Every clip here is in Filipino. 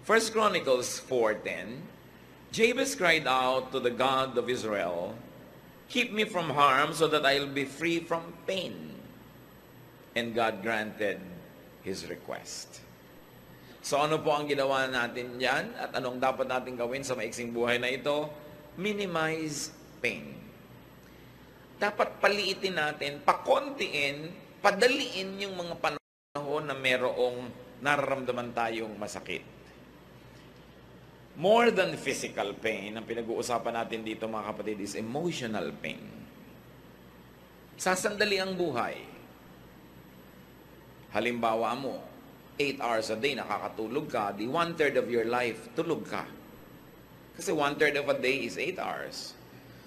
1 Chronicles 4:10, Jabez cried out to the God of Israel, "Keep me from harm so that I'll be free from pain." And God granted his request. So ano po ang ginawa natin yan? At anong dapat natin gawin sa maiksing buhay na ito? Minimize pain. Dapat paliitin natin, pakontiin, padaliin yung mga panahon na merong nararamdaman tayong masakit. More than physical pain, ang pinag-uusapan natin dito mga kapatid is emotional pain. Sasandali ang buhay. Halimbawa mo, 8 hours a day nakakatulog ka, di 1/3 of your life tulog ka. Kasi 1/3 of a day is 8 hours.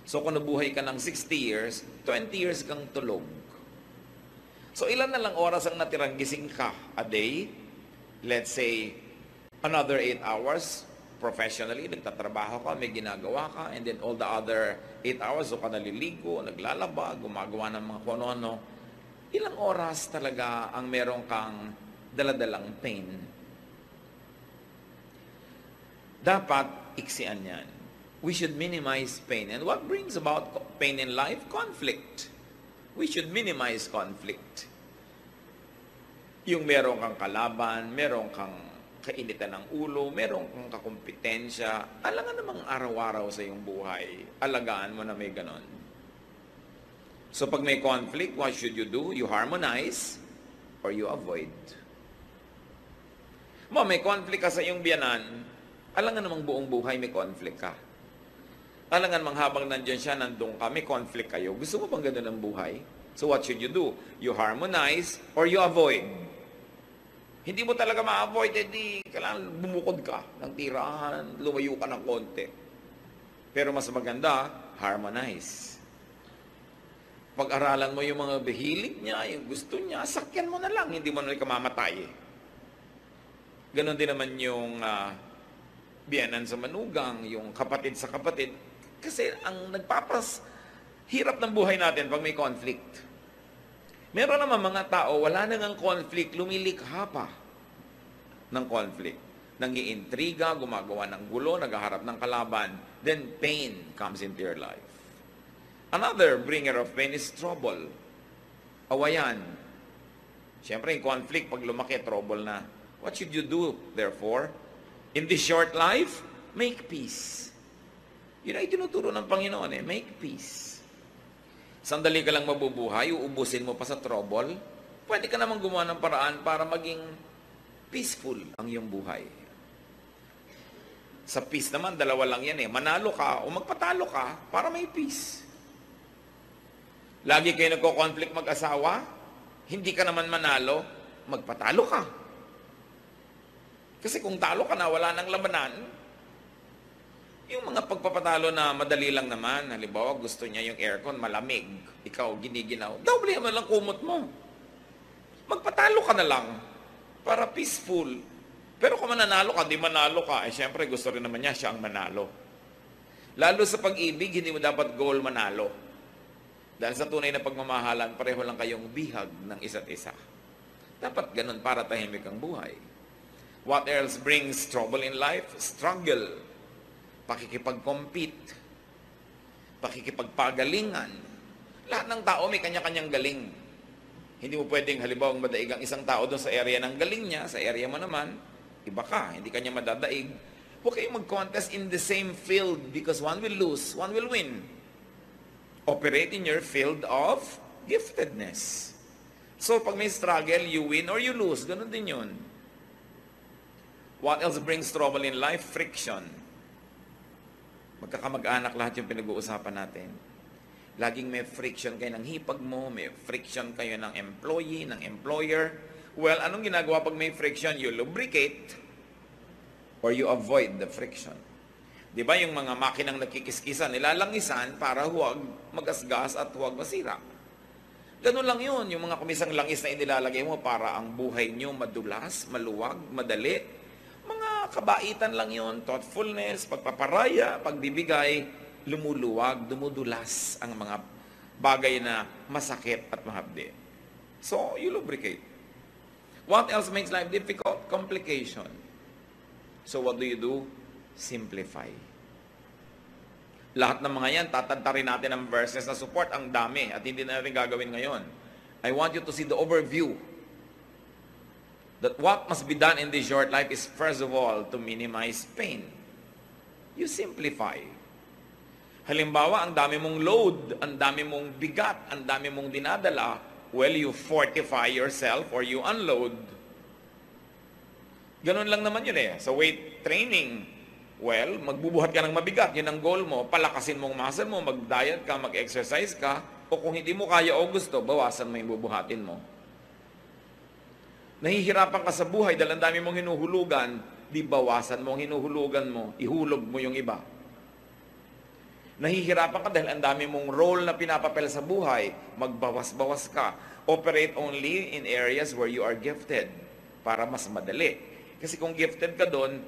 So kung nabuhay ka ng 60 years, 20 years kang tulog. So ilan na lang oras ang natirang gising ka a day? Let's say, another 8 hours, professionally, nagtatrabaho ka, may ginagawa ka, and then all the other 8 hours, so ka naliligo, naglalaba, gumagawa ng mga kung ano. Ilang oras talaga ang meron kang daladalang pain? Dapat iksian yan. We should minimize pain. And what brings about pain in life? Conflict. We should minimize conflict. Yung meron kang kalaban, meron kang kainitan ng ulo, meron kang kakumpetensya, alangan namang araw-araw sa iyong buhay. Alagaan mo na may ganon. So pag may conflict, what should you do? You harmonize or you avoid. May conflict ka sa iyong biyanan, alangan namang buong buhay may conflict ka. Alangan mang habang nandiyan siya, nandun ka, may conflict kayo. Gusto mo bang gano'n ang buhay? So what should you do? You harmonize or you avoid. Hindi mo talaga ma-avoid, edi kailangan bumukod ka ng tirahan, lumayo ka ng konti. Pero mas maganda, harmonize. Pag-aralan mo yung mga hilig niya, yung gusto niya, sakyan mo na lang, hindi mo na kamamatay. Ganon din naman yung biyanan sa manugang, yung kapatid sa kapatid. Kasi ang hirap ng buhay natin pag may conflict. Meron naman mga tao, wala nang conflict, lumilikha pa ng conflict. Nangiintriga, gumagawa ng gulo, naghaharap ng kalaban, then pain comes into your life. Another bringer of pain is trouble. Awayan. Siyempre, yung conflict, pag lumaki, trouble na. What should you do, therefore? In this short life, make peace. Yun ay tinuturo ng Panginoon make peace. Sandali ka lang mabubuhay, uubusin mo pa sa trouble, pwede ka namang gumawa ng paraan para maging peaceful ang iyong buhay. Sa peace naman, dalawa lang yan manalo ka o magpatalo ka para may peace. Lagi kayo nagko-conflict mag-asawa, hindi ka naman manalo, magpatalo ka. Kasi kung talo ka na, wala nang labanan. Yung mga pagpapatalo na madali lang naman, halimbawa gusto niya yung aircon malamig, ikaw giniginaw, doble mo lang kumot mo. Magpatalo ka na lang para peaceful. Pero kung mananalo ka, di manalo ka, syempre gusto rin naman niya siya ang manalo. Lalo sa pag-ibig, hindi mo dapat goal manalo. Dahil sa tunay na pagmamahalan, pareho lang kayong bihag ng isa't isa. Dapat ganun para tahimik ang buhay. What else brings trouble in life? Struggle. Pakikipag-compete. Pakikipagpagalingan. Lahat ng tao may kanya-kanyang galing. Hindi mo pwedeng halimbawa madaig ang isang tao doon sa area ng galing niya, sa area mo naman, iba ka, hindi kanya madadaig. Huwag kayong mag-contest in the same field because one will lose, one will win. Operate in your field of giftedness. So pag may struggle, you win or you lose. Ganun din yun. What else brings trouble in life? Friction. Magkakamag-anak lahat yung pinag-uusapan natin. Laging may friction kayo ng hipag mo, may friction kayo ng employee, ng employer. Well, anong ginagawa pag may friction? You lubricate or you avoid the friction. Di ba yung mga makinang nagkikiskisan, nilalangisan para huwag magasgas at huwag masira. Ganun lang yun, yung mga kumisang langis na inilalagay mo para ang buhay nyo madulas, maluwag, madali. Mga kabaitan lang yun, thoughtfulness, pagpaparaya, pagbibigay, lumuluwag, dumudulas ang mga bagay na masakit at mahapdi. So, you lubricate. What else makes life difficult? Complication. So what do? Simplify. Lahat ng mga yan, tatantarin natin ang verses na support. Ang dami at hindi na natin gagawin ngayon. I want you to see the overview. That what must be done in this short life is first of all to minimize pain. You simplify. Halimbawa, ang dami mong load, ang dami mong bigat, ang dami mong dinadala, well, you fortify yourself or you unload. Ganun lang naman yun eh. Sa weight training, well, magbubuhat ka ng mabigat. Yun ang goal mo. Palakasin mong muscle mo, mag-diet ka, mag-exercise ka. O kung hindi mo kaya o gusto, bawasan mo yung bubuhatin mo. Nahihirapan ka sa buhay dahil ang dami mong hinuhulugan, di bawasan mo ang hinuhulugan mo, ihulog mo yung iba. Nahihirapan ka dahil ang dami mong role na pinapapel sa buhay, magbawas-bawas ka. Operate only in areas where you are gifted para mas madali. Kasi kung gifted ka doon,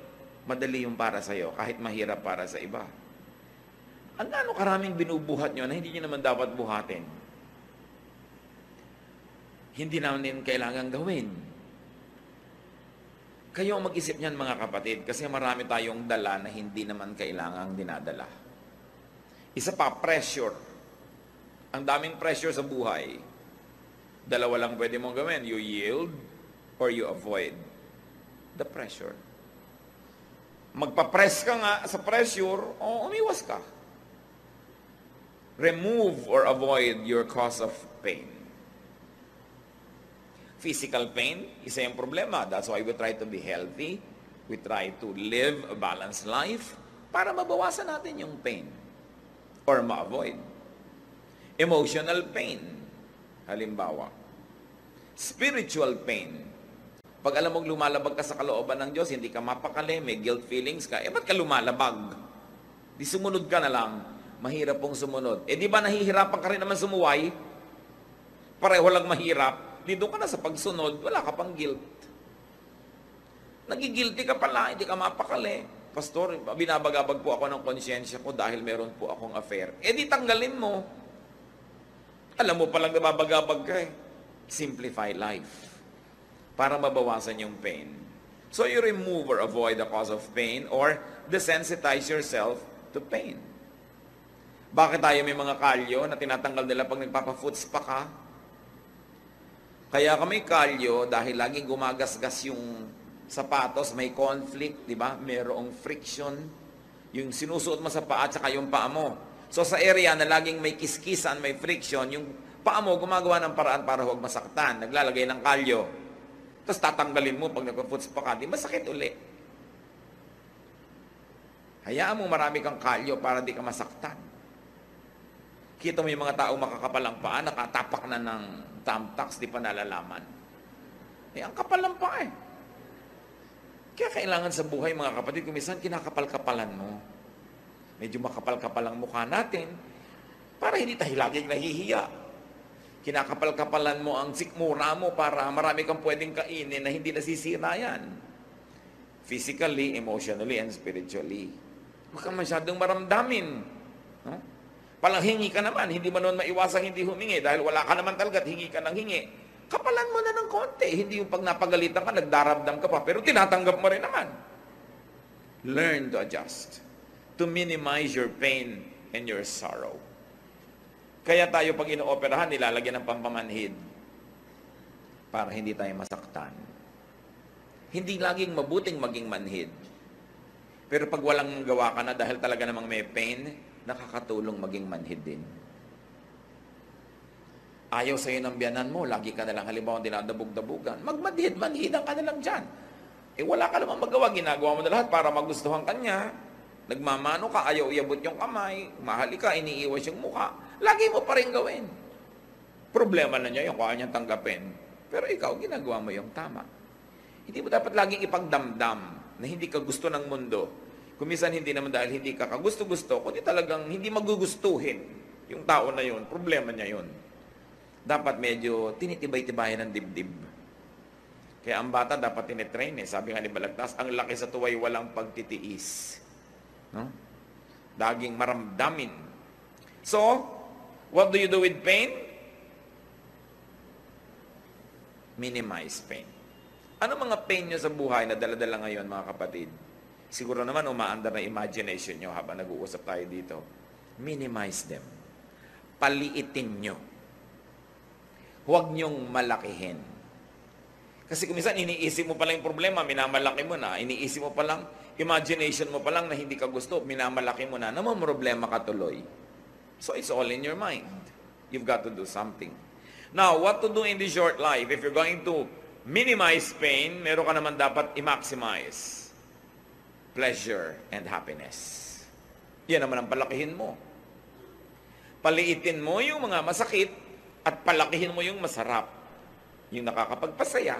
madali yung para sa'yo, kahit mahirap para sa iba. Ang gaano karaming binubuhat nyo na hindi nyo naman dapat buhatin. Hindi naman kailangan gawin. Kayo ang mag-isip niyan mga kapatid, kasi marami tayong dala na hindi naman kailangang dinadala. Isa pa, pressure. Ang daming pressure sa buhay. Dalawa lang pwede mong gawin. You yield or you avoid the pressure. Magpa-press ka nga sa pressure, o umiwas ka. Remove or avoid your cause of pain. Physical pain, isa yung problema. That's why we try to be healthy. We try to live a balanced life para mabawasan natin yung pain or ma-avoid. Emotional pain, halimbawa. Spiritual pain. Pag alam mong lumalabag ka sa kalooban ng Diyos, hindi ka mapakali, may guilt feelings ka, ba't ka lumalabag? Di sumunod ka na lang, mahirap pong sumunod. Di ba nahihirapan ka rin naman sumuway? Pareho lang mahirap. Di doon ka na sa pagsunod, wala ka pang guilt. Nagigilty ka pala, hindi ka mapakali. Pastor, binabagabag po ako ng konsyensya ko dahil meron po akong affair. Di tanggalin mo. Alam mo palang nababagabag ka eh. Simplify life para mabawasan yung pain. So you remove or avoid the cause of pain or desensitize yourself to pain. Bakit tayo may mga kalyo na tinatanggal nila pag nagpapa-foot spa ka? Kaya kami kalyo dahil laging gumagasgas yung sapatos, may conflict, di ba? Merong friction. Yung sinusuot mo sa paa at saka yung paa mo. So sa area na laging may kiskisan, may friction, yung paa mo gumagawa ng paraan para huwag masaktan. Naglalagay ng kalyo. Tapos tatanggalin mo pag nagpa-foot spa ka, di masakit uli. Hayaan mo marami kang kalyo para di ka masaktan. Kita mo yung mga tao makakapal ang paa, nakatapak na ng thumbtacks, di pa nalalaman. Ang kapal ng paa eh. Kaya kailangan sa buhay mga kapatid, kung minsan kinakapal-kapalan mo. Medyo makapal-kapal ang mukha natin para hindi tayo laging nahihiya. Kinakapal-kapalan mo ang sikmura mo para marami kang pwedeng kainin na hindi nasisira yan. Physically, emotionally, and spiritually. Huwag kang masyadong maramdamin. No? Palanghingi ka naman, hindi mo noon maiwasang hindi humingi dahil wala ka naman talaga at hingi ka ng hingi. Kapalan mo na ng konti. Hindi yung pag napagalitan ka, nagdarabdam ka pa, pero tinatanggap mo rin naman. Learn to adjust. To minimize your pain and your sorrow. Kaya tayo pag inooperahan, nilalagyan ng pampamanhid para hindi tayo masaktan. Hindi laging mabuting maging manhid. Pero pag walang gawa ka na dahil talaga namang may pain, nakakatulong maging manhid din. Ayaw sa'yo ng biyanan mo, lagi ka nalang halimbawa dinadabog-dabugan. Magmanhid-manhidan ka na lang dyan. Wala ka namang magawa, ginagawa mo na lahat para magustuhan ka niya. Nagmamano ka, ayaw iabot yung kamay, mahali ka, iniiwas yung mukha. Lagi mo pa rin gawin. Problema na niya yung kaya niyang tanggapin. Pero ikaw, ginagawa mo yung tama. Hindi mo dapat laging ipagdamdam na hindi ka gusto ng mundo. Kung minsan hindi naman dahil hindi ka kagusto-gusto, kundi talagang hindi magugustuhin yung tao na yun. Problema niya yun. Dapat medyo tinitibay-tibayan ng dibdib. Kaya ang bata dapat tinitrain eh. Sabi nga ni Balagtas, ang laki sa tuway walang pagtitiis. No? Daging maramdamin. So, what do you do with pain? Minimize pain. Ano mga pain nyo sa buhay na dala-dala ngayon mga kapatid? Siguro naman umaandar na imagination nyo habang nag-uusap tayo dito. Minimize them. Paliitin nyo. Huwag nyong malakihin. Kasi kung minsan iniisip mo pa lang yung problema, minamalaki mo na. Iniisip mo pa lang, imagination mo pa lang na hindi ka gusto, minamalaki mo na, naman problema ka tuloy. So it's all in your mind. You've got to do something. Now, what to do in the short life? If you're going to minimize pain, meron ka naman dapat i-maximize pleasure and happiness. Yan naman ang palakihin mo. Paliitin mo yung mga masakit at palakihin mo yung masarap. Yung nakakapagpasaya,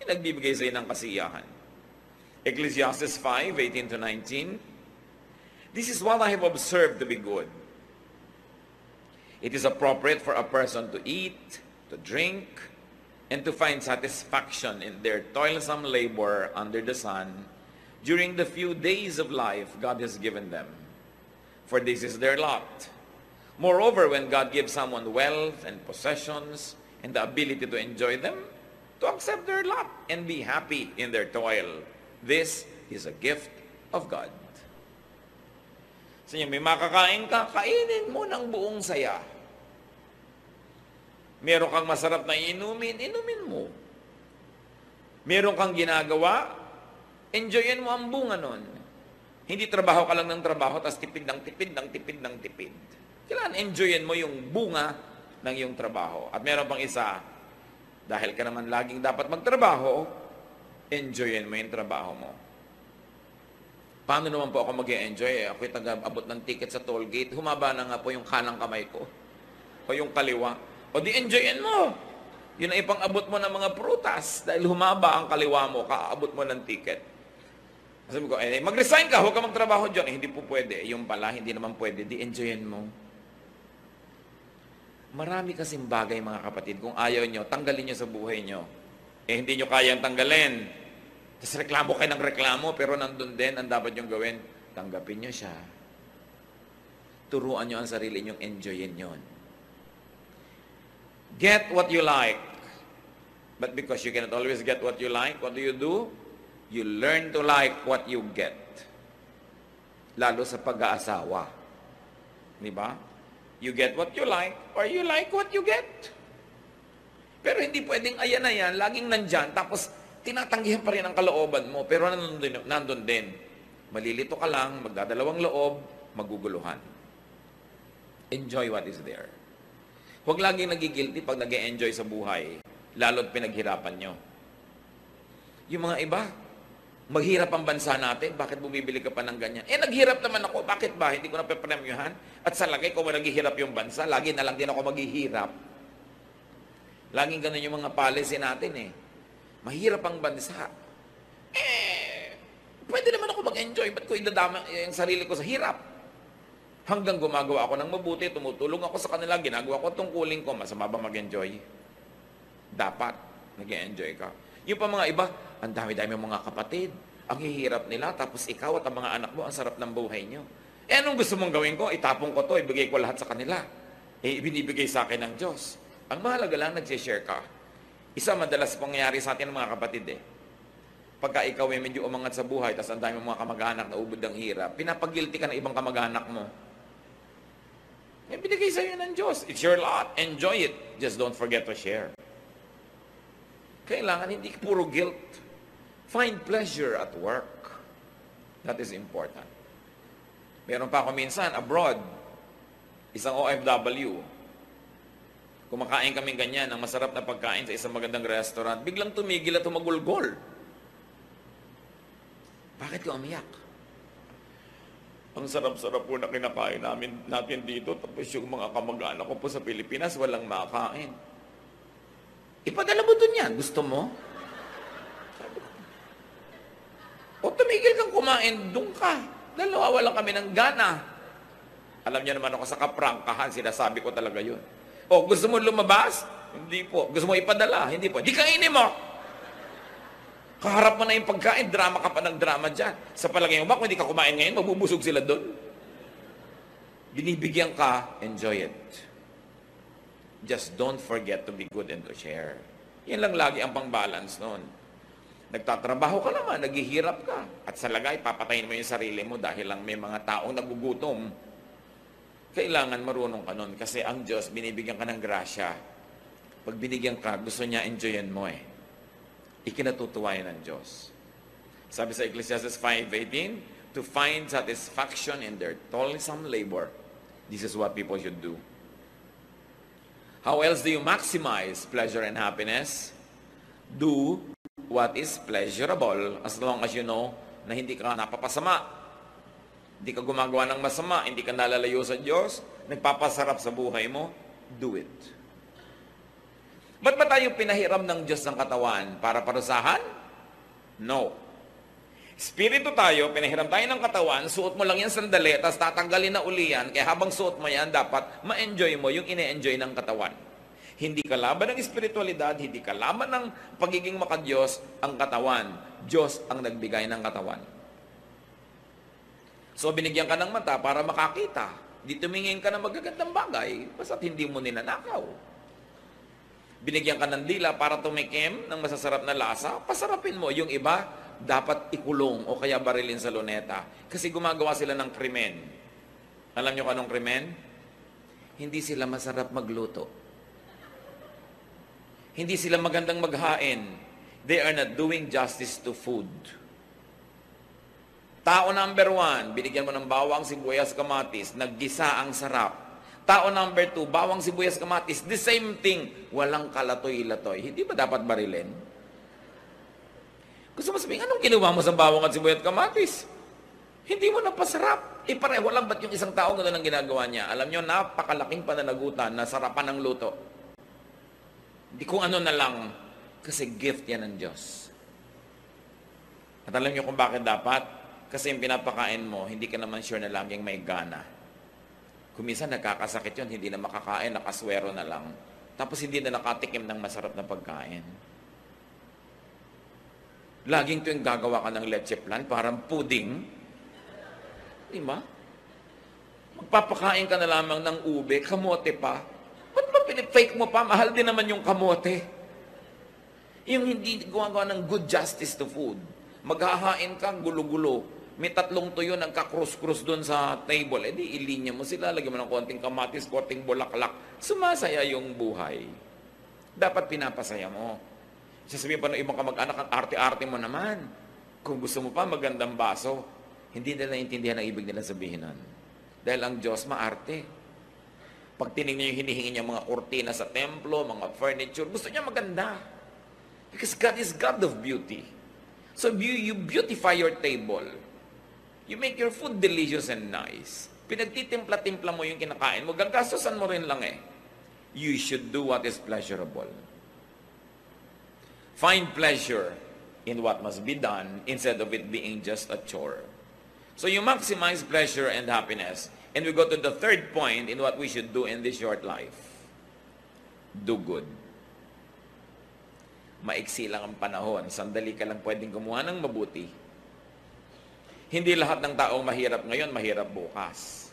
yung nagbibigay sa'yo ng kasiyahan. Ecclesiastes 5:18-19. This is what I have observed to be good. It is appropriate for a person to eat, to drink, and to find satisfaction in their toilsome labor under the sun during the few days of life God has given them. For this is their lot. Moreover, when God gives someone wealth and possessions and the ability to enjoy them, to accept their lot and be happy in their toil. This is a gift of God. So may makakain ka, kainin mo ng buong saya. Meron kang masarap na inumin, inumin mo. Meron kang ginagawa, enjoyin mo ang bunga nun. Hindi trabaho ka lang ng trabaho, tapos tipid ng tipid ng tipid ng tipid. Kailangan enjoyin mo yung bunga ng iyong trabaho. At meron pang isa, dahil ka naman laging dapat magtrabaho, enjoyin mo yung trabaho mo. Paano naman po ako mag-enjoy? Ako'y taga-abot ng ticket sa toll gate, humaba na nga po yung kanang kamay ko. O yung kaliwa. O di enjoyin mo. Yun ay ipang-abot mo ng mga prutas. Dahil humaba ang kaliwa mo, kaabot mo ng ticket. Sabi ko, mag-resign ka, huwag ka magtrabaho dyan. Hindi po pwede. Yung pala, hindi naman pwede. Di enjoyin mo. Marami kasing bagay, mga kapatid. Kung ayaw nyo, tanggalin nyo sa buhay nyo. Hindi nyo kayang tanggalin. Tapos reklamo kayo ng reklamo, pero nandun din, ang dapat nyong gawin, tanggapin nyo siya. Turuan nyo ang sarili nyong enjoyin yun. Get what you like. But because you cannot always get what you like, what do? You learn to like what you get. Lalo sa pag-aasawa. Di ba? You get what you like, or you like what you get. Pero hindi pwedeng ayan-ayan, laging nandyan, tapos tinatanggihan pa rin ang kalooban mo, pero nandun din. Malilito ka lang, magdadalawang loob, maguguluhan. Enjoy what is there. Huwag laging nagigilty pag nag-e-enjoy sa buhay, lalo't pinaghirapan nyo. Yung mga iba, maghirap ang bansa natin, bakit bumibili ka pa ng ganyan? Naghirap naman ako, bakit ba? Hindi ko na pepremyuhan. At sa lagay, kung naghihirap yung bansa, lagi na lang din ako maghihirap. Laging ganun yung mga policy natin Mahirap ang bansa. Pwede naman ako mag-enjoy, ba't ko idadama yung sarili ko sa hirap? Hanggang gumagawa ako ng mabuti, tumutulong ako sa kanila, ginagawa ko tungkulin ko, masama ba mag-enjoy? Dapat, nag-enjoy ka. Yung pa mga iba, ang dami-dami mga kapatid, ang hihirap nila, tapos ikaw at ang mga anak mo, ang sarap ng buhay nyo. Anong gusto mong gawin ko? Itapong ko to, ibigay ko lahat sa kanila. Ibinibigay sa akin ng Diyos. Ang mahalaga lang, nag-share ka. Isa madalas pangyayari sa atin ng mga kapatid Pagka ikaw ay medyo umangat sa buhay, tapos ang dami mga kamag-anak na ubod ng hirap, pinapagilty ka ng ibang kamag-anak mo. Binigay sa'yo ng Diyos. It's your lot. Enjoy it. Just don't forget to share. Kailangan hindi puro guilt. Find pleasure at work. That is important. Meron pa ako minsan, abroad, isang OFW, kumakain kaming ganyan, ng masarap na pagkain sa isang magandang restaurant, biglang tumigil at tumagulgol. Bakit ka umiyak? Ang sarap-sarap po na kinakain natin dito, tapos yung mga kamag-anak ko po sa Pilipinas, walang makain. Ipadala mo dun yan. Gusto mo? Sabi ko. O tumigil kang kumain, dun ka. Dalawa lang kami ng gana. Alam niyo naman ako sa kaprangkahan, sinasabi ko talaga yun. O gusto mo lumabas? Hindi po. Gusto mo ipadala? Hindi po. Di kainin mo. Kaharap mo na yung pagkain, drama ka pa ng drama dyan. Sa palagay mo ba, kung hindi ka kumain ngayon, mabubusog sila doon. Binibigyan ka, enjoy it. Just don't forget to be good and to share. Yan lang lagi ang pang-balance noon. Nagtatrabaho ka naman, naghihirap ka. At sa lagay, papatayin mo yung sarili mo dahil lang may mga taong nagugutom. Kailangan marunong ka nun kasi ang Diyos, binibigyan ka ng grasya. Pag binigyan ka, gusto niya enjoyin mo eh. Ikinatutuwa yan ng Diyos. Sabi sa Ecclesiastes 5:18, to find satisfaction in their toilsome labor. This is what people should do. How else do you maximize pleasure and happiness? Do what is pleasurable as long as you know na hindi ka napapasama. Hindi ka gumagawa ng masama, hindi ka nalalayo sa Diyos, nagpapasarap sa buhay mo, do it. Ba't ba tayo pinahiram ng Diyos ng katawan? Para parusahan? No. Espiritu tayo, pinahiram tayo ng katawan, suot mo lang yan sandali, tapos tatanggalin na uli yan, kaya habang suot mo yan, dapat ma-enjoy mo yung ine-enjoy ng katawan. Hindi kalaban ng espiritualidad, hindi kalaban ng pagiging makadiyos ang katawan. Diyos ang nagbigay ng katawan. So, binigyan ka ng mata para makakita. Di tumingin ka ng magagandang bagay, basta't hindi mo ninanakaw. Binigyan ka ng dila para tumikim ng masasarap na lasa, pasarapin mo. Yung iba, dapat ikulong o kaya barilin sa luneta. Kasi gumagawa sila ng krimen. Alam nyo kung anong krimen? Hindi sila masarap magluto. Hindi sila magandang maghain. They are not doing justice to food. Tao number 1, binigyan mo ng bawang, sibuyas, kamatis, naggisa ang sarap. Tao number 2, bawang, sibuyas, kamatis, the same thing, walang kalatoy-latoy. Hindi ba dapat barilin? Gusto mo sabihin, anong ginawa mo sa bawang at sibuyas at kamatis? Hindi mo napasarap. Pareho lang ba't yung isang tao gano'n ang ginagawa niya? Alam nyo, napakalaking pananagutan na sarapan ng luto. Hindi kung ano na lang, kasi gift yan ng Diyos. At alam nyo kung bakit dapat? Kasi yung pinapakain mo, hindi ka naman sure na laging may gana. Kung minsan nagkakasakit yun, hindi na makakain, nakaswero na lang. Tapos hindi na nakatikim ng masarap na pagkain. Laging tuwing gagawa ka ng leche plan, parang pudding. Di ba? Magpapakain ka na lamang ng ube, kamote pa. Ba't ba pinipake mo pa? Mahal din naman yung kamote. Yung hindi gumagawa ng good justice to food. Maghahain ka, gulo-gulo. May 3 tuyo nagka-cross-cross doon sa table. Di ilinya mo sila, lagyan mo ng konting kamatis, konting bulaklak. Sumasaya yung buhay. Dapat pinapasaya mo. Sasabihin pa ng ibang kamag-anak, ang arte-arte mo naman. Kung gusto mo pa, magandang baso. Hindi nila intindihan ang ibig nila sabihin nun. Dahil ang Diyos maarte. Pag tinignan niyo yung hinihingi niya mga kurtina sa templo, mga furniture, gusto niya maganda. Because God is God of beauty. So you beautify your table. You make your food delicious and nice. Pinagtitimpla-timpla mo yung kinakain mo, gagastosan mo rin lang eh. You should do what is pleasurable. Find pleasure in what must be done instead of it being just a chore. So you maximize pleasure and happiness. And we go to the third point in what we should do in this short life. Do good. Maiksi lang ang panahon. Sandali ka lang pwedeng gumawa ng mabuti. Hindi lahat ng taong mahirap ngayon, mahirap bukas.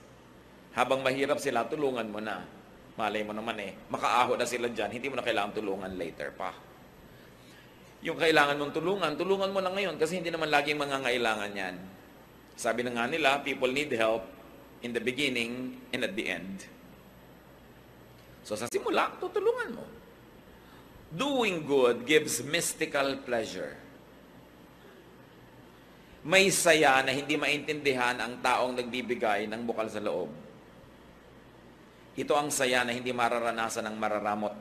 Habang mahirap sila, tulungan mo na. Malay mo naman makaaho na sila dyan, hindi mo na kailangan tulungan later pa. Yung kailangan mong tulungan mo lang ngayon kasi hindi naman laging mangangailangan yan. Sabi na nga nila, people need help in the beginning and at the end. So sa simula, tutulungan mo. Doing good gives mystical pleasure. May saya na hindi maintindihan ang taong nagbibigay ng bukal sa loob. Ito ang saya na hindi mararanasan ng mararamot.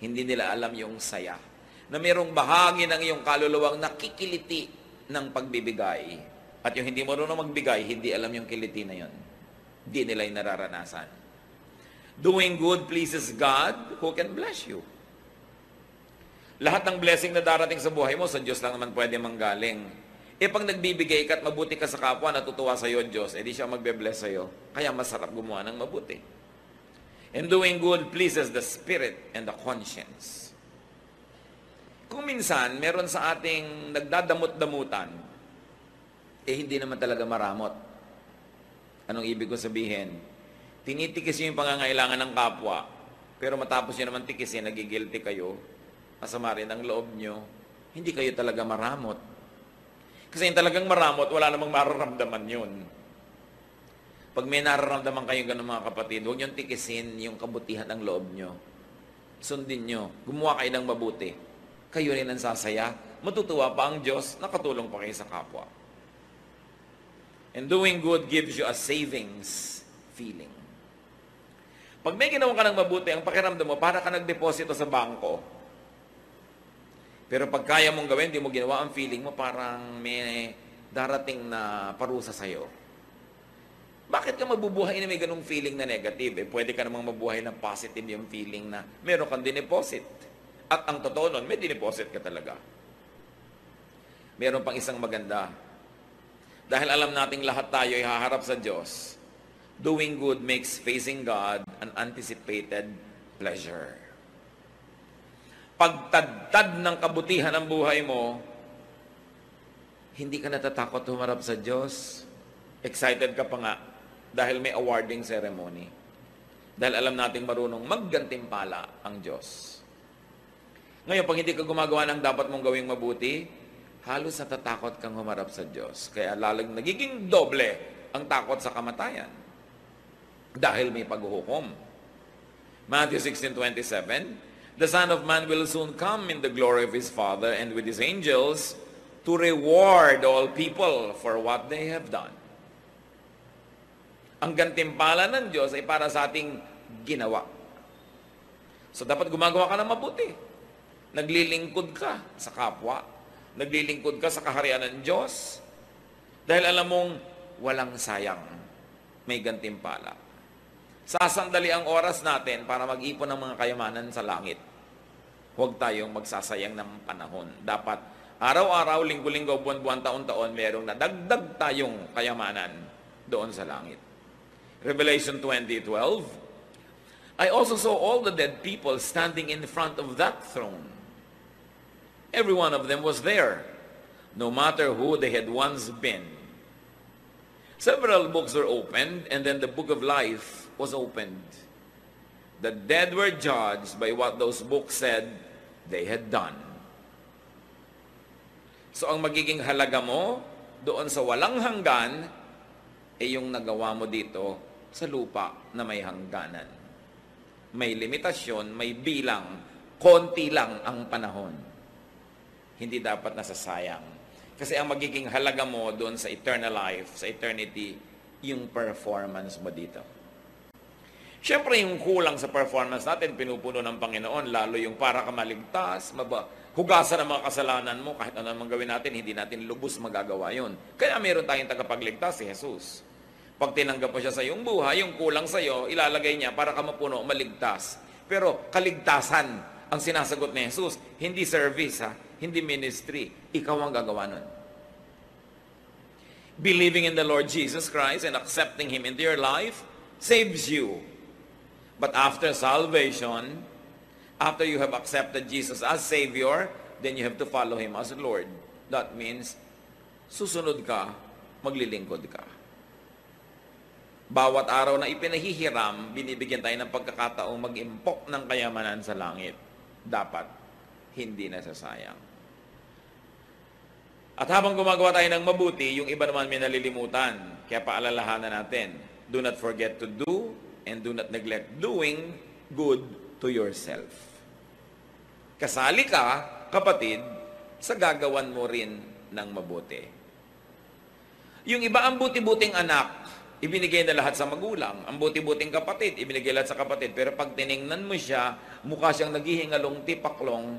Hindi nila alam yung saya. Na mayroong bahagi ng iyong kaluluwang nakikiliti ng pagbibigay. At yung hindi marunong magbigay, hindi alam yung kiliti na yun. Hindi nila yung nararanasan. Doing good pleases God who can bless you. Lahat ng blessing na darating sa buhay mo, sa Diyos lang naman pwede manggaling. Pag nagbibigay ka at mabuti ka sa kapwa, natutuwa sa iyo Diyos, di siya magbe-bless sa iyo. Kaya masarap gumawa ng mabuti. And doing good pleases the spirit and the conscience. Kung minsan, meron sa ating nagdadamot-damutan, hindi naman talaga maramot. Anong ibig ko sabihin? Tinitikis yung pangangailangan ng kapwa, pero matapos nyo naman tikisin, nagigilty kayo, masama rin ang loob nyo, hindi kayo talaga maramot. Kasi yung talagang maramot, wala namang mararamdaman yun. Pag may nararamdaman kayong ganun mga kapatid, huwag niyong tikisin yung kabutihan ng loob niyo. Sundin niyo. Gumawa kayo ng mabuti. Kayo rin ang sasaya. Matutuwa pa ang Diyos, nakatulong pa kayo sa kapwa. And doing good gives you a savings feeling. Pag may ginawa ka ng mabuti, ang pakiramdam mo, para ka nagdeposito sa bangko. Pero pag kaya mong gawin, di mo ginawa, ang feeling mo parang may darating na parusa sa'yo. Bakit ka mabubuhay na may ganung feeling na negative? Pwede ka namang mabuhay ng positive yung feeling na meron kang dineposit. At ang totoo nun, may dineposit ka talaga. Meron pang isang maganda. Dahil alam nating lahat tayo ay haharap sa Diyos, doing good makes facing God an anticipated pleasure. Pagtadtad ng kabutihan ng buhay mo, hindi ka natatakot humarap sa Diyos. Excited ka pa nga dahil may awarding ceremony. Dahil alam nating marunong maggantimpala ang Diyos. Ngayon, pag hindi ka gumagawa ng dapat mong gawing mabuti, halos natatakot kang humarap sa Diyos. Kaya lalong nagiging doble ang takot sa kamatayan. Dahil may paghuhukom. Matthew 16:27, the Son of Man will soon come in the glory of His Father and with His angels to reward all people for what they have done. Ang gantimpala ng Diyos ay para sa ating ginawa. So dapat gumagawa ka ng mabuti. Naglilingkod ka sa kapwa. Naglilingkod ka sa kaharian ng Diyos. Dahil alam mong walang sayang. May gantimpala. Sasandali ang oras natin para mag-ipon ng mga kayamanan sa langit. Huwag tayong magsasayang ng panahon. Dapat araw-araw, linggo-linggo, buwan-buwan, taon-taon, merong nadagdag tayong kayamanan doon sa langit. Revelation 20:12, I also saw all the dead people standing in front of that throne. Every one of them was there, no matter who they had once been. Several books were opened, and then the book of life was opened. The dead were judged by what those books said they had done. So ang magiging halaga mo doon sa walang hanggan ay yung nagawa mo dito sa lupa na may hangganan. May limitasyon, may bilang, konti lang ang panahon. Hindi dapat nasasayang. Kasi ang magiging halaga mo doon sa eternal life, sa eternity, yung performance mo dito. Siyempre, yung kulang sa performance natin, pinupuno ng Panginoon, lalo yung para ka maligtas, hugasan ang mga kasalanan mo, kahit ano naman gawin natin, hindi natin lubos magagawa yun. Kaya meron tayong tagapagligtas, si Jesus. Pag tinanggap mo siya sa iyong buhay, yung kulang sa iyo, ilalagay niya para ka mapuno, maligtas. Pero kaligtasan ang sinasagot ni Jesus, hindi service, hindi ministry. Ikaw ang gagawa nun. Believing in the Lord Jesus Christ and accepting Him into your life saves you. But after salvation, after you have accepted Jesus as Savior, then you have to follow Him as Lord. That means, susunod ka, maglilingkod ka. Bawat araw na ipinahihiram, binibigyan tayo ng pagkakataong mag-impok ng kayamanan sa langit. Dapat, hindi nasasayang. At habang gumagawa tayo ng mabuti, yung iba naman may nalilimutan. Kaya paalalahanan natin, do not forget to do and do not neglect doing good to yourself. Kasali ka, kapatid, sa gagawan mo rin ng mabuti. Yung iba ang buti-buting anak, ibinigay na lahat sa magulang. Ang buti-buting kapatid, ibinigay lahat sa kapatid. Pero pag tiningnan mo siya, mukha siyang naghihingalong tipaklong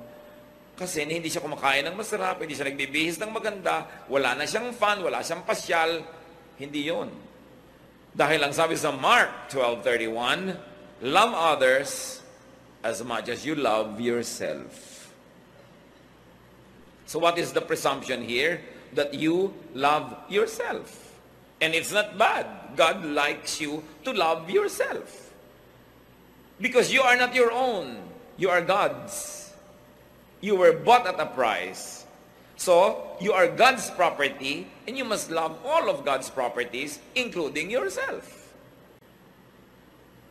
kasi hindi siya kumakain ng masarap, hindi siya nagbibihis ng maganda, wala na siyang fun, wala siyang pasyal. Hindi yon. Dahil ang sabi sa Mark 12:31, love others as much as you love yourself. So what is the presumption here? That you love yourself. And it's not bad. God likes you to love yourself. Because you are not your own. You are God's. You were bought at a price. So, you are God's property, and you must love all of God's properties, including yourself.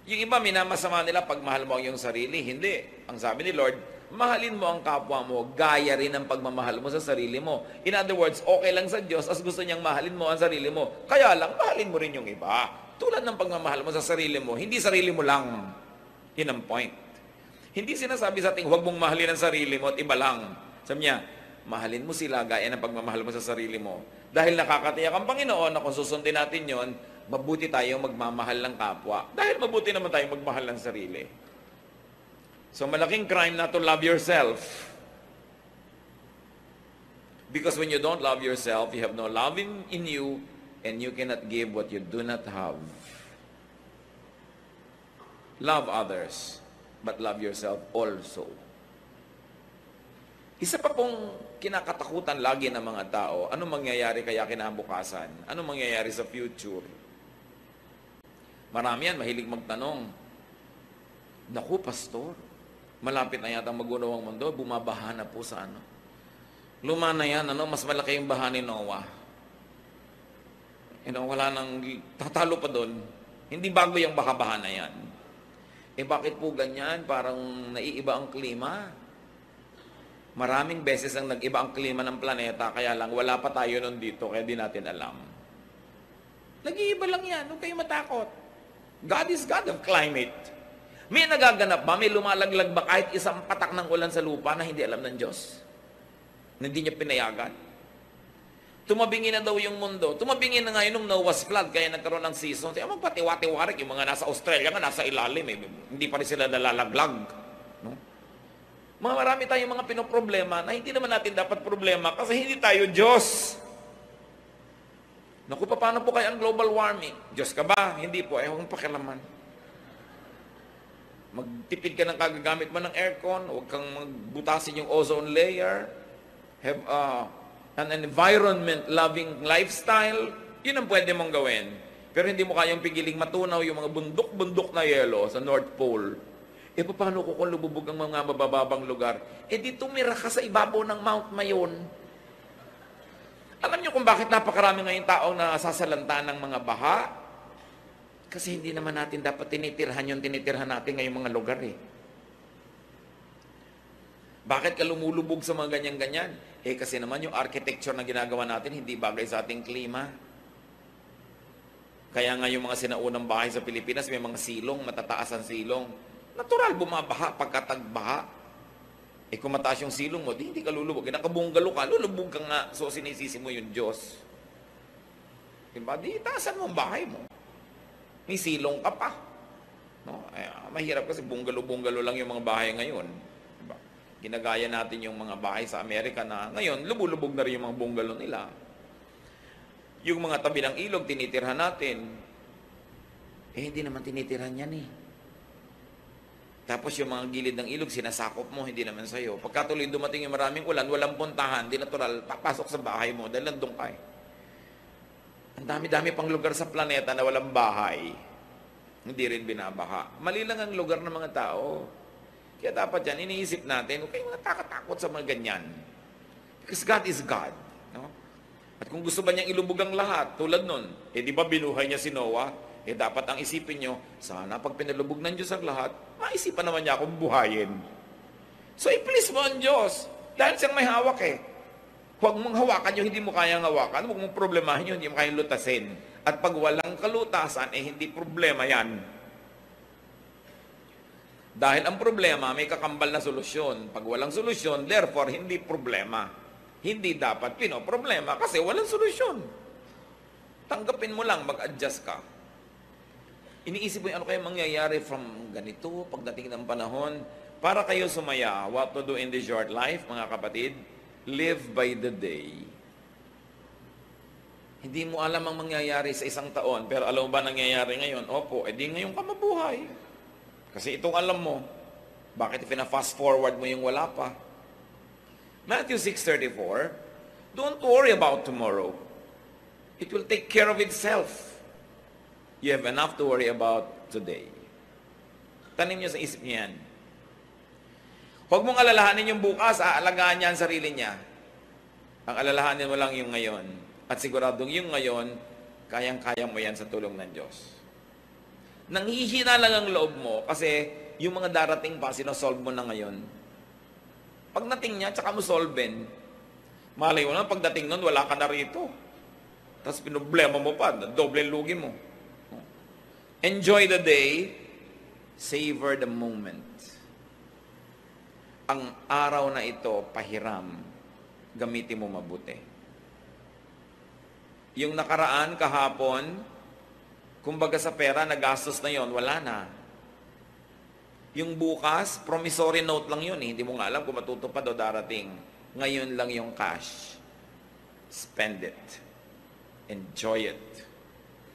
Yung iba, minamasama nila pag mahal mo ang iyong sarili. Hindi. Ang sabi ni Lord, mahalin mo ang kapwa mo, gaya rin ang pagmamahal mo sa sarili mo. In other words, okay lang sa Diyos as gusto niyang mahalin mo ang sarili mo. Kaya lang, mahalin mo rin yung iba. Tulad ng pagmamahal mo sa sarili mo, hindi sarili mo lang. Yun ang point. Hindi sinasabi sa ating, huwag mong mahalin ang sarili mo at iba lang. Sabi niya, mahalin mo sila gaya ng pagmamahal mo sa sarili mo. Dahil nakakatiyak ang Panginoon na kung susundin natin yon, mabuti tayo magmamahal ng kapwa. Dahil mabuti naman tayo magmahal ng sarili. So malaking crime not to love yourself. Because when you don't love yourself, you have no love in you, and you cannot give what you do not have. Love others, but love yourself also. Isa pa pong kinakatakutan lagi ng mga tao, ano mangyayari kaya kinabukasan? Ano mangyayari sa future? Marami yan, mahilig magtanong. Naku, pastor, malapit na yata mag-unaw ang mundo, bumabaha na po sa ano. Luma na yan, mas malaki yung baha ni Noah. Wala nang, tatalo pa doon. Hindi bago yung baha-baha na yan. Bakit po ganyan? Parang naiiba ang klima. Maraming beses ang nag-iba ang klima ng planeta, kaya lang wala pa tayo nun dito, kaya di natin alam. Nag-iiba lang yan, huwag kayo matakot. God is God of climate. May nagaganap ba? May lumalaglag ba kahit isang patak ng ulan sa lupa na hindi alam ng Diyos? Na hindi niya pinayagan? Tumabingi na daw yung mundo. Tumabingi na ngayon nung Noah's flood, kaya nagkaroon ng season. Kaya magpatiwa-tiwarik, yung mga nasa Australia nga, nasa ilalim, hindi pa rin sila nalalaglag. No? Marami tayong mga pinoproblema na hindi naman natin dapat problema kasi hindi tayo Diyos. Naku, paano po kaya ang global warming? Diyos ka ba? Hindi po. Huwag mong pakialaman. Magtipid ka ng kagagamit mo ng aircon. Huwag kang magbutasin yung ozone layer. Have an environment-loving lifestyle. Yun ang pwede mong gawin. Pero hindi mo kayang pigiling matunaw yung mga bundok-bundok na yelo sa North Pole. Paano ko kung lububog ang mga mabababang lugar? Di tumira ka sa ibabaw ng Mount Mayon. Alam niyo kung bakit napakarami ngayong taong nasasalanta ng mga baha? Kasi hindi naman natin dapat tinitirhan yung tinitirhan natin ngayong mga lugar Bakit ka lumulubog sa mga ganyan-ganyan? Kasi naman yung architecture na ginagawa natin hindi bagay sa ating klima. Kaya nga yung mga sinaunang bahay sa Pilipinas, may mga silong, matataas ang silong. Natural, bumabaha pagkatagbaha. Kung mataas yung silong mo, hindi ka lulubog. Nakabunggalo ka, lulubog ka nga. So, sinisisi mo yung Diyos. Diba? Di, taasan mo ang bahay mo. May silong ka pa. No? Mahirap kasi bunggalo-bunggalo lang yung mga bahay ngayon. Diba? Ginagaya natin yung mga bahay sa Amerika na ngayon, lubulubog na rin yung mga bunggalo nila. Yung mga tabi ng ilog, tinitirhan natin. Hindi naman tinitirhan yan Tapos yung mga gilid ng ilog, sinasakop mo, hindi naman sa'yo. Pagkatuloy dumating yung maraming ulan, walang puntahan, di natural, papasok sa bahay mo dahil nandun ka Ang dami-dami pang lugar sa planeta na walang bahay. Hindi rin binabaha. Mali lang ang lugar ng mga tao. Kaya dapat yan, iniisip natin, huwag kayong natatakot sa mga ganyan. Because God is God. No? At kung gusto ba niyang ilubog ang lahat, tulad nun, di ba binuhay niya si Noah? Dapat ang isipin nyo, sana pag pinalubog ng Diyos ang lahat, maisipan naman niya akong buhayin. So, i-please mo ang Diyos. Dahil siyang may hawak Huwag mong hawakan yung hindi mo kayang hawakan. Huwag mong problemahin yung hindi mo kayang lutasin. At pag walang kalutasan, hindi problema yan. Dahil ang problema, may kakambal na solusyon. Pag walang solusyon, therefore, hindi problema. Hindi dapat pinoproblema kasi walang solusyon. Tanggapin mo lang, mag-adjust ka. Iniisip mo yung ano kaya mangyayari from ganito, pagdating ng panahon, para kayo sumaya, what to do in this short life, mga kapatid, live by the day. Hindi mo alam ang mangyayari sa isang taon, pero alam mo ba nangyayari ngayon? Opo, edi ngayon ka mabuhay. Kasi itong alam mo, bakit fast forward mo yung wala pa? Matthew 6:34, don't worry about tomorrow. It will take care of itself. You have enough to worry about today. Tanim niyo sa isip niyo yan. Huwag mong alalahanin yung bukas, aalagaan niya ang sarili niya. Ang alalahanin mo lang yung ngayon. At siguradong yung ngayon, kayang-kaya mo yan sa tulong ng Diyos. Nanghihina lang ang loob mo kasi yung mga darating pa, sinosolve mo na ngayon. Pagdating niya, tsaka mo solven. Malay mo na, pagdating nun, wala ka na rito. Tapos pinoblema mo pa, doble lugi mo. Enjoy the day, savor the moment. Ang araw na ito, pahiram, gamitin mo mabuti. Yung nakaraan, kahapon, kumbaga sa pera, nagastos na yon, wala na. Yung bukas, promissory note lang yun. Hindi mo nga alam kung matutupad o darating. Ngayon lang yung cash. Spend it. Enjoy it.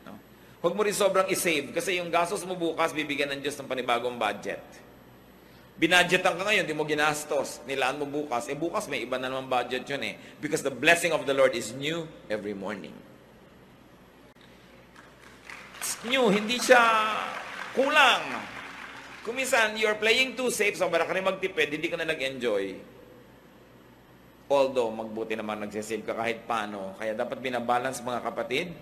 No? Huwag mo rin sobrang isave kasi yung gastos mo bukas, bibigyan ng Diyos ng panibagong budget. Binadgetan ka ngayon, di mo ginastos. Nilaan mo bukas. Bukas may iba na naman budget yun eh. Because the blessing of the Lord is new every morning. It's new, hindi siya kulang. Kung minsan, you're playing too safe, sobra ka rin magtipid, hindi ka na nag-enjoy. Although, magbuti naman nagsisave ka kahit paano. Kaya dapat binabalance mga kapatid.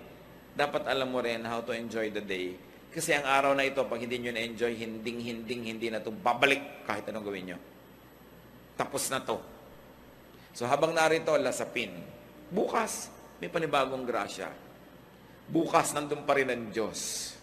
Dapat alam mo rin how to enjoy the day. Kasi ang araw na ito, pag hindi nyo na-enjoy, hindi na ito babalik kahit anong gawin nyo. Tapos na to. So habang narito, lasapin. Bukas, may panibagong grasya. Bukas, nandun pa rin ang Diyos.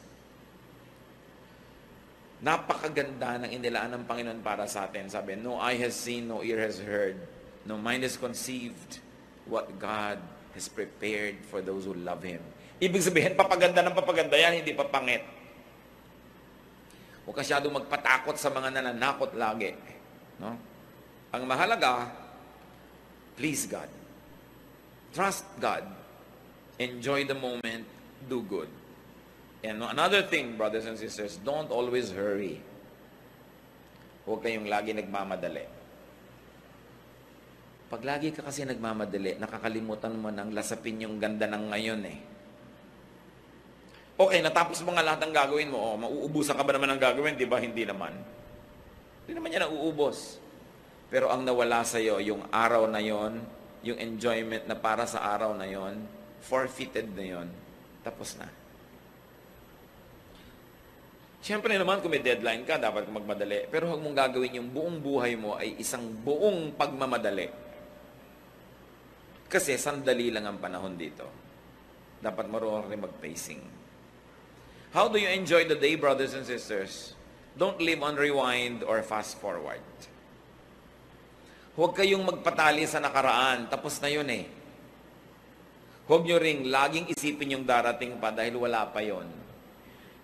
Napakaganda ng inilaan ng Panginoon para sa atin. Sabi, no eye has seen, no ear has heard, no mind has conceived what God has prepared for those who love Him. Ibig sabihin, papaganda ng papaganda yan, hindi papangit. Huwag kasyadong magpatakot sa mga nananakot lagi. No? Ang mahalaga, please God. Trust God. Enjoy the moment. Do good. And another thing, brothers and sisters, don't always hurry. Huwag kayong lagi nagmamadali. Pag lagi ka kasi nagmamadali, nakakalimutan mo nang lasapin yung ganda ng ngayon eh. Okay, natapos mo nga lahat ng gagawin mo. Oh, mauubusan ka ba naman ng gagawin? Di ba? Hindi naman. Hindi naman yan nauubos. Pero ang nawala sa'yo, yung araw na yon, yung enjoyment na para sa araw na yon, forfeited na yon, tapos na. Siyempre naman, kung may deadline ka, dapat kang magmadali. Pero huwag mong gagawin yung buong buhay mo ay isang buong pagmamadali. Kasi sandali lang ang panahon dito. Dapat marunong rin mag-pacing. How do you enjoy the day, brothers and sisters? Don't live on rewind or fast forward. Huwag kayong magpatali sa nakaraan. Tapos na yun eh. Huwag nyo ring laging isipin yung darating pa dahil wala pa yon.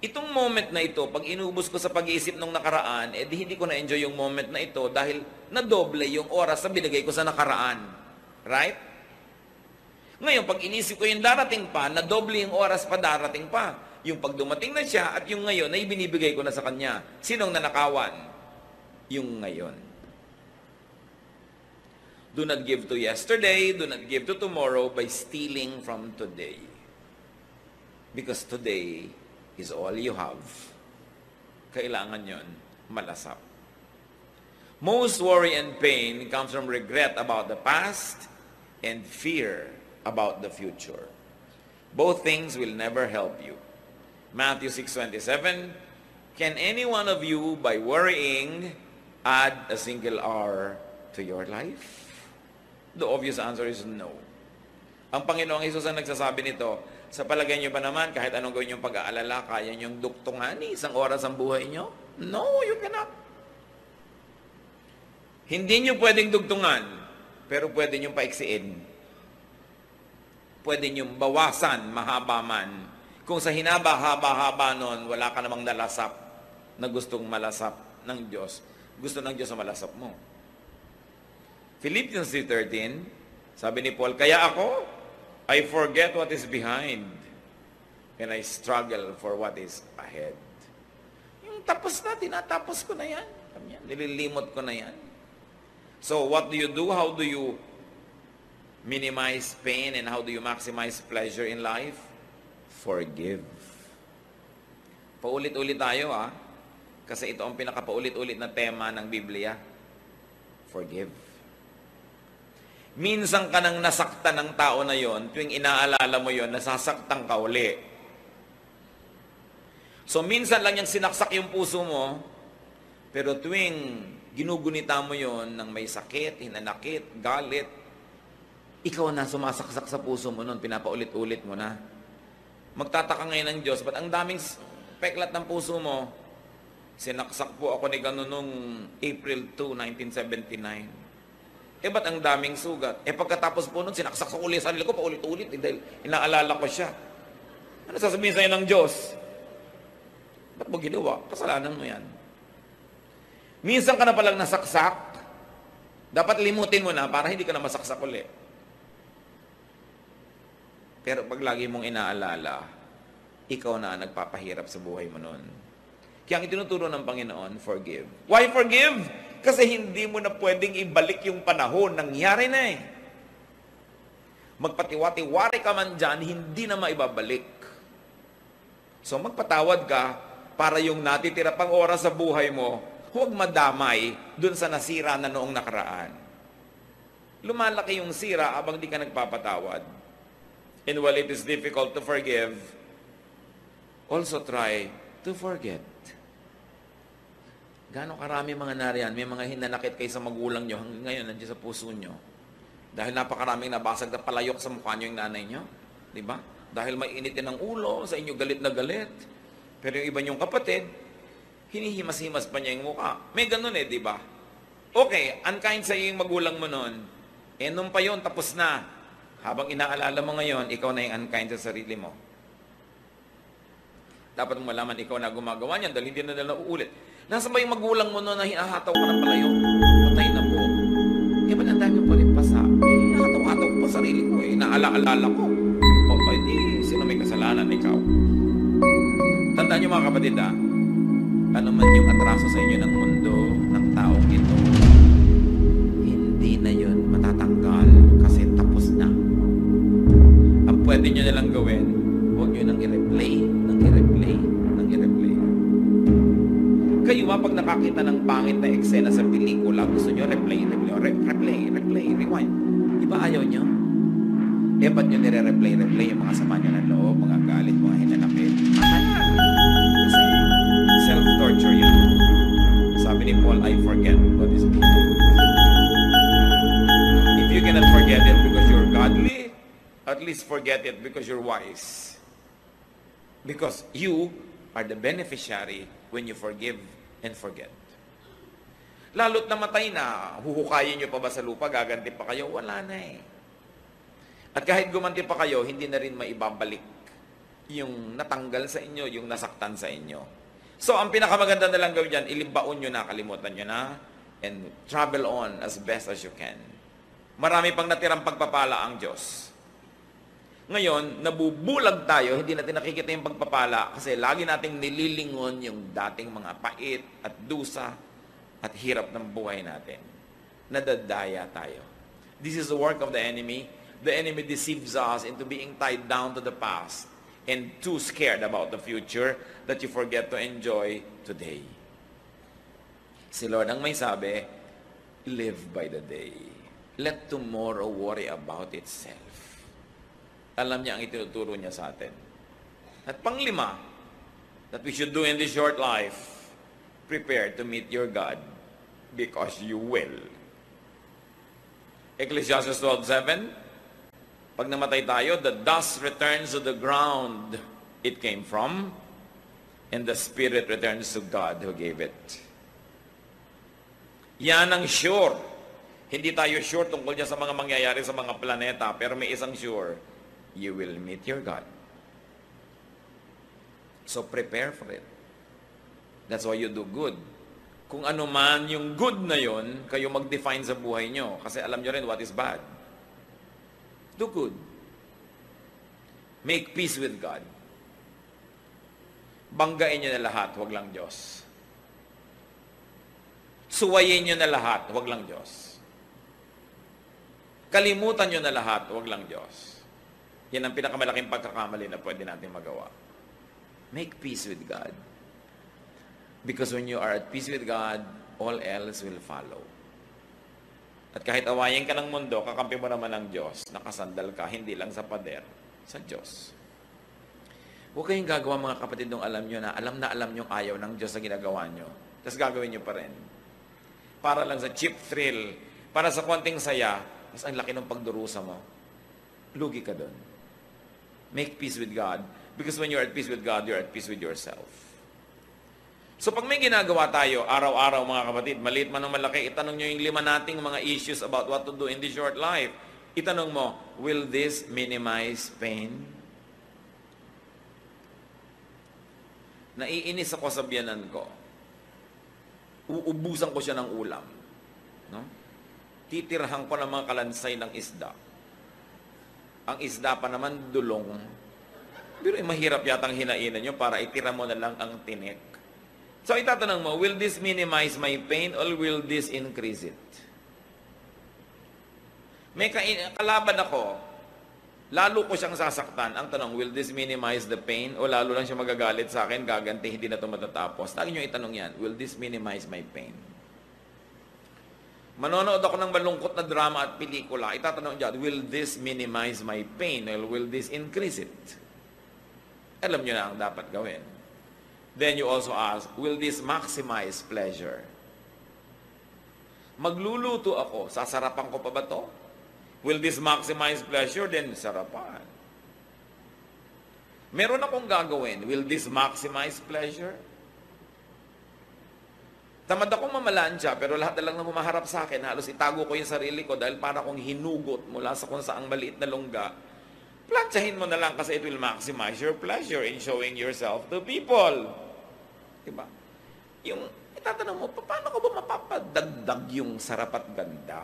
Itong moment na ito, pag inubos ko sa pag-iisip ng nakaraan, di hindi ko na-enjoy yung moment na ito dahil nadoble yung oras na binigay ko sa nakaraan. Right? Ngayon, pag inisip ko yung darating pa, nadoble yung oras pa darating pa. Yung pag dumating na siya at yung ngayon ay binibigay ko na sa kanya. Sinong nanakawan? Yung ngayon. Do not give to yesterday, do not give to tomorrow by stealing from today. Because today is all you have. Kailangan yon malasap. Most worry and pain comes from regret about the past and fear about the future. Both things will never help you. Matthew 6:27, can any one of you, by worrying, add a single hour to your life? The obvious answer is no. Ang Panginoong Hesus ang nagsasabi nito, sa palagay nyo ba naman, kahit anong gawin yung pag-aalala, kaya nyong duktungan isang oras ang buhay nyo? No, you cannot. Hindi nyo pwedeng dugtungan, pero pwede nyo paiksiin. Pwede nyo bawasan, mahaba man. Kung sa hinaba-haba-haba nun, wala ka namang nalasap na gustong malasap ng Diyos. Gusto ng Diyos na malasap mo. Philippians 3:13, sabi ni Paul, kaya ako, I forget what is behind and I struggle for what is ahead. Yung tapos na, tinatapos ko na yan. Nililimot ko na yan. So, what do you do? How do you minimize pain and how do you maximize pleasure in life? Forgive. Paulit-ulit tayo, kasi ito ang pinakapaulit-ulit na tema ng Biblia. Forgive. Minsan ka nang nasaktan ng tao na yon, tuwing inaalala mo yon, nasasaktan ka uli. So minsan lang yung sinaksak yung puso mo, pero tuwing ginugunita mo yon ng may sakit, hinanakit, galit, ikaw na sumasaksak sa puso mo nun, pinapaulit-ulit mo na. Magtataka ngayon ng Diyos, ba't ang daming peklat ng puso mo? Sinaksak po ako ni gano'n nung April 2, 1979. Ba't ang daming sugat? Pagkatapos po nun, sinaksak ko ulit sa sarili ko, paulit-ulit, dahil inaalala ko siya. Ano sasabihin sa'yo ng Diyos? Ba't mo ginawa? Kasalanan mo yan. Minsan ka na palang nasaksak, dapat limutin mo na para hindi ka na masaksak ulit. Pero pag lagi mong inaalala, ikaw na ang nagpapahirap sa buhay mo nun. Kaya ang itinuturo ng Panginoon, forgive. Why forgive? Kasi hindi mo na pwedeng ibalik yung panahon. Nangyari na eh. Magpatiwati-wari ka man dyan, hindi na maibabalik. So magpatawad ka para yung natitira pang oras sa buhay mo, huwag madamay dun sa nasira na noong nakaraan. Lumalaki yung sira abang di ka nagpapatawad. And while it is difficult to forgive, also try to forget. Gaano karami mga nariyan, may mga hinanakit kayo sa magulang nyo, hanggang ngayon nandiyan sa puso nyo. Dahil napakaraming nabasag na palayok sa mukha nyo yung nanay nyo. Diba? Dahil may initin ng ulo, sa inyo galit na galit. Pero yung iba nyong kapatid, hinihimas-himas pa niya yung mukha. May ganun eh, diba? Okay, unkind sa yung magulang mo nun. Nung pa yun, tapos na. Habang inaalala mo ngayon, ikaw na yung unkind sa sarili mo. Dapat mong malaman, ikaw na gumagawa niyan dahil hindi na nila uulit. Nasa ba yung magulang mo noon na hinahataw ka ng palayo? Patay na po. Ba't ang dami pa rin pasa? Hinahataw-hataw ko pa sarili ko eh. Naala-alala ko. Di, sino may kasalanan? Ikaw. Tandaan niyo mga kapatid ano man yung atraso sa inyo ng mundo, ng taong ito, hindi na yun matatanggal kasi tapos na. Ang pwede nyo nalang gawin, huwag nyo nang i-replay. Kayo pag nakakita ng pangit na eksena sa pelikula, gusto nyo replay, rewind. Iba ayaw nyo? Ba't nyo nire-replay yung mga sama nyo ng loob, mga galit, mga hinanakit? Kasi self-torture yun. Sabi ni Paul, I forget what is mean. If you cannot forget it because you're godly, at least forget it because you're wise. Because you are the beneficiary when you forgive and forget. Lalo't namatay na, huhukayin nyo pa ba sa lupa, gaganti pa kayo? Wala na eh. At kahit gumanti pa kayo, hindi na rin maibabalik yung natanggal sa inyo, yung nasaktan sa inyo. So, ang pinakamaganda na lang gawin dyan, ilibaon nyo na, kalimutan nyo na, and travel on as best as you can. Marami pang natirang pagpapala ang Diyos. Ngayon, nabubulag tayo, hindi natin nakikita yung pagpapala kasi lagi nating nililingon yung dating mga pait at dusa at hirap ng buhay natin. Nadadaya tayo. This is the work of the enemy. The enemy deceives us into being tied down to the past and too scared about the future that you forget to enjoy today. Si Lord ang may sabi, live by the day. Let tomorrow worry about itself. Alam niya ang itinuturo niya sa atin. At panglima, that we should do in this short life, prepare to meet your God because you will. Ecclesiastes 12:7, pag namatay tayo, the dust returns to the ground it came from, and the spirit returns to God who gave it. Yan ang sure. Hindi tayo sure tungkol niya sa mga mangyayari sa mga planeta, pero may isang sure, you will meet your God. So prepare for it. That's why you do good. Kung ano man yung good na yon, kayo mag-define sa buhay nyo. Kasi alam nyo rin what is bad. Do good. Make peace with God. Banggain nyo na lahat, wag lang Diyos. Suwayin nyo na lahat, wag lang Diyos. Kalimutan nyo na lahat, wag lang Diyos. Yan ang pinakamalaking pagkakamali na pwede natin magawa. Make peace with God. Because when you are at peace with God, all else will follow. At kahit awayin ka ng mundo, kakampi mo naman ng Diyos, nakasandal ka, hindi lang sa pader, sa Diyos. Huwag kayong gagawa mga kapatid nung alam nyo na alam nyo ayaw ng Diyos sa ginagawa nyo. Tapos gagawin nyo pa rin. para lang sa cheap thrill, para sa konting saya, mas ang laki ng pagdurusa mo. Lugi ka doon. Make peace with God. Because when you're at peace with God, you're at peace with yourself. So pag may ginagawa tayo, araw-araw mga kapatid, maliit man o malaki, itanong nyo yung 5 nating mga issues about what to do in this short life. Itanong mo, will this minimize pain? Naiinis ako sa biyanan ko. Uubusan ko siya ng ulam. No? Titirahan ko ng mga kalansay ng isda. Ang isda pa naman dulong. Pero mahirap yatang hinainan nyo para itira mo na lang ang tinik. So itatanong mo, will this minimize my pain or will this increase it? May kalaban ako, lalo ko siyang sasaktan. Ang tanong, will this minimize the pain o lalo lang siya magagalit sa akin, gaganti, hindi na ito matatapos? Lagi nyo itanong yan, will this minimize my pain? Manonood ako ng malungkot na drama at pelikula, itatanong dyan, will this minimize my pain or will this increase it? Alam nyo na ang dapat gawin. Then you also ask, will this maximize pleasure? Magluluto ako, sasarapan ko pa ba to? Will this maximize pleasure? Then sarapan. Meron akong gagawin, will this maximize pleasure? Tamad akong mamalansya, pero lahat na lang na humaharap sa akin, halos itago ko yung sarili ko dahil para akong hinugot mula sa kung saang maliit na lungga. Plansyahin mo na lang kasi it will maximize your pleasure in showing yourself to people. Diba? Yung itatanong mo, paano ko ba mapapadagdag yung sarap at ganda?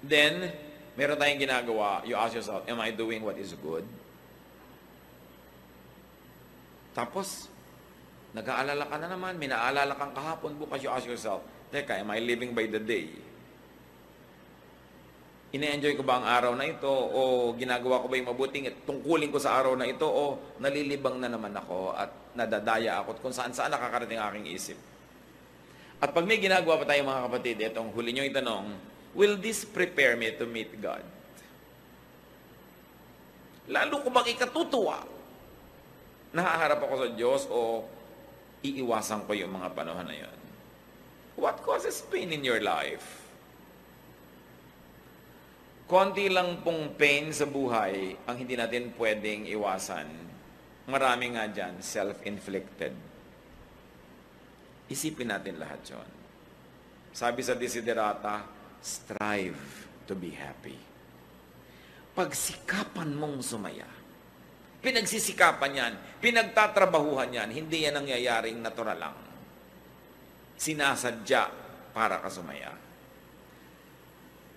Then, meron tayong ginagawa, you ask yourself, am I doing what is good? Tapos, nag-aalala ka na naman, may naalala kang kahapon, bukas you ask yourself, teka, am I living by the day? Ine-enjoy ko ba ang araw na ito? O ginagawa ko ba yung mabuting tungkulin ko sa araw na ito? O nalilibang na naman ako at nadadaya ako at kung saan-saan nakakarating aking isip? At pag may ginagawa pa tayo mga kapatid, itong huli nyo itanong, will this prepare me to meet God? Lalo ko bang ikatutuwa? Nahaharap ako sa Diyos o iiwasan ko yung mga panahon na yun? What causes pain in your life? Konti lang pong pain sa buhay ang hindi natin pwedeng iwasan. Marami nga dyan, self-inflicted. Isipin natin lahat yun. Sabi sa Desiderata, strive to be happy. Pagsikapan mong sumaya. Pinagsisikapan yan, pinagtatrabahuhan yan, hindi yan nangyayaring natural lang. Sinasadya para ka sumaya.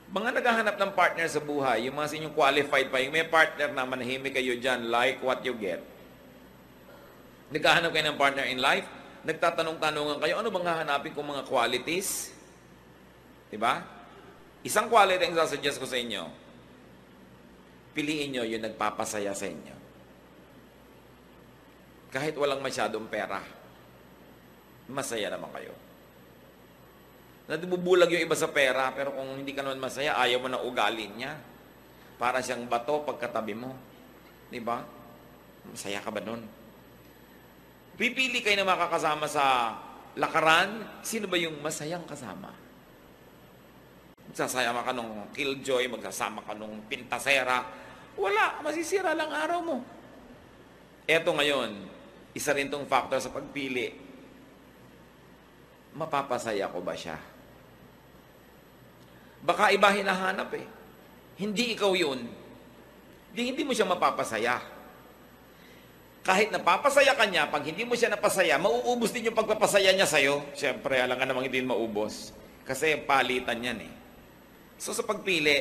Mga naghahanap ng partner sa buhay, yung mga sinyong qualified pa, yung may partner na manahimik kayo dyan, like what you get. Naghahanap kayo ng partner in life, nagtatanong-tanongan kayo, ano bang hahanapin kong mga qualities? Diba? Isang quality ang sasuggest ko sa inyo, piliin nyo yung nagpapasaya sa inyo. Kahit walang masyadong pera, masaya naman kayo. Nabubulag yung iba sa pera, pero kung hindi ka naman masaya, ayaw mo na ugali niya. Para siyang bato pagkatabi mo. Diba? Masaya ka ba nun? Pipili kayo na makakasama sa lakaran, sino ba yung masayang kasama? Magsasama ka nung killjoy, magsasama ka nung pintasera. Wala, masisira lang araw mo. Eto ngayon, isa rin tong factor sa pagpili. Mapapasaya ko ba siya? Baka iba hinahanap eh. Hindi ikaw yun. Hindi mo siya mapapasaya. Kahit napapasaya ka niya, pag hindi mo siya napasaya, mauubos din yung pagpapasaya niya sa'yo. Siyempre, alam ka namang hindi maubos. Kasi palitan yan eh. So sa pagpili,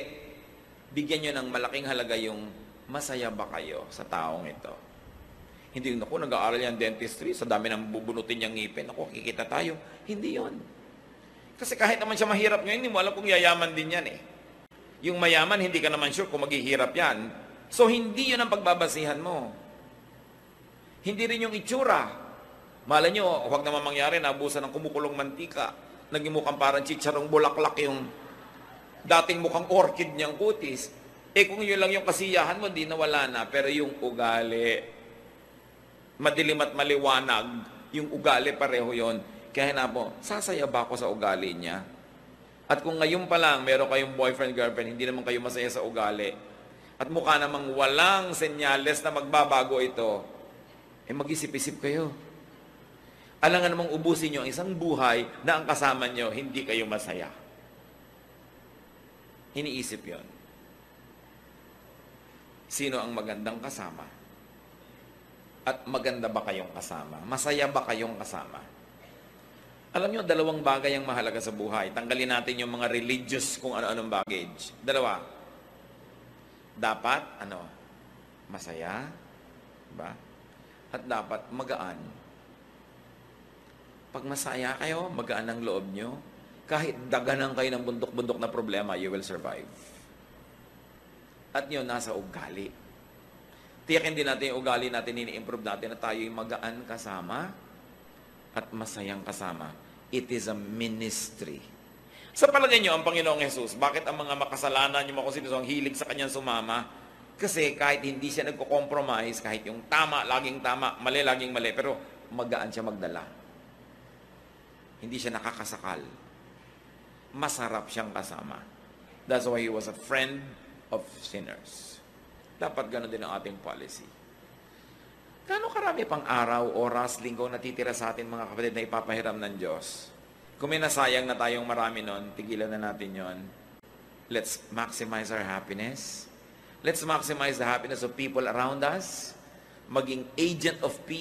bigyan nyo ng malaking halaga yung masaya ba kayo sa taong ito. Hindi yun, ako, nag-aaral yan dentistry, sa dami ng bubunutin niyang ngipin, ako, kikita tayo. Hindi yun. Kasi kahit naman siya mahirap ngayon, hindi mo alam kung yayaman din yan eh. Yung mayaman, hindi ka naman sure kung maghihirap yan. So hindi yun ang pagbabasihan mo. Hindi rin yung itsura. Malay nyo, huwag naman mangyari, nabusan ng kumukulong mantika. Naging mukhang parang chicharong bulaklak yung dating mukhang orchid niyang kutis. Eh kung yun lang yung kasiyahan mo, di nawala na. Pero yung ugali, madilim at maliwanag, yung ugali pareho yon. Kaya na po, sasaya ba ako sa ugali niya? At kung ngayon pa lang, meron kayong boyfriend, girlfriend, hindi naman kayo masaya sa ugali, at mukha namang walang senyales na magbabago ito, mag-isip-isip kayo. Alangan namang ubusin nyo ang isang buhay na ang kasama nyo, hindi kayo masaya. Iniisip yon. Sino ang magandang kasama? At maganda ba kayong kasama? Masaya ba kayong kasama? Alam nyo, dalawang bagay ang mahalaga sa buhay. Tanggalin natin yung mga religious kung ano-anong baggage. Dalawa. Dapat, masaya. Diba? At dapat magaan. Pag masaya kayo, magaan ang loob nyo, kahit daganan kayo ng bundok-bundok na problema, you will survive. At yun, nasa ugali. Tiyakin din natin yung ugali natin, ini-improve natin na tayo yung magaan kasama at masayang kasama. It is a ministry. Sa palagay nyo, ang Panginoong Jesus, bakit ang mga makasalanan, yung mga kung ang hilig sa kanyang sumama? Kasi kahit hindi siya nagko-compromise, kahit yung tama, laging tama, mali, laging mali, pero magaan siya magdala. Hindi siya nakakasakal. Masarap siyang kasama. That's why he was a friend of sinners. Dapat gano'n din ang ating policy. Gaano karami pang araw, oras, linggo natitira sa atin mga kapatid na ipapahiram ng Diyos? Kung may nasayang na tayong marami nun, tigilan na natin yon. Let's maximize our happiness. Let's maximize the happiness of people around us. Maging agent of peace.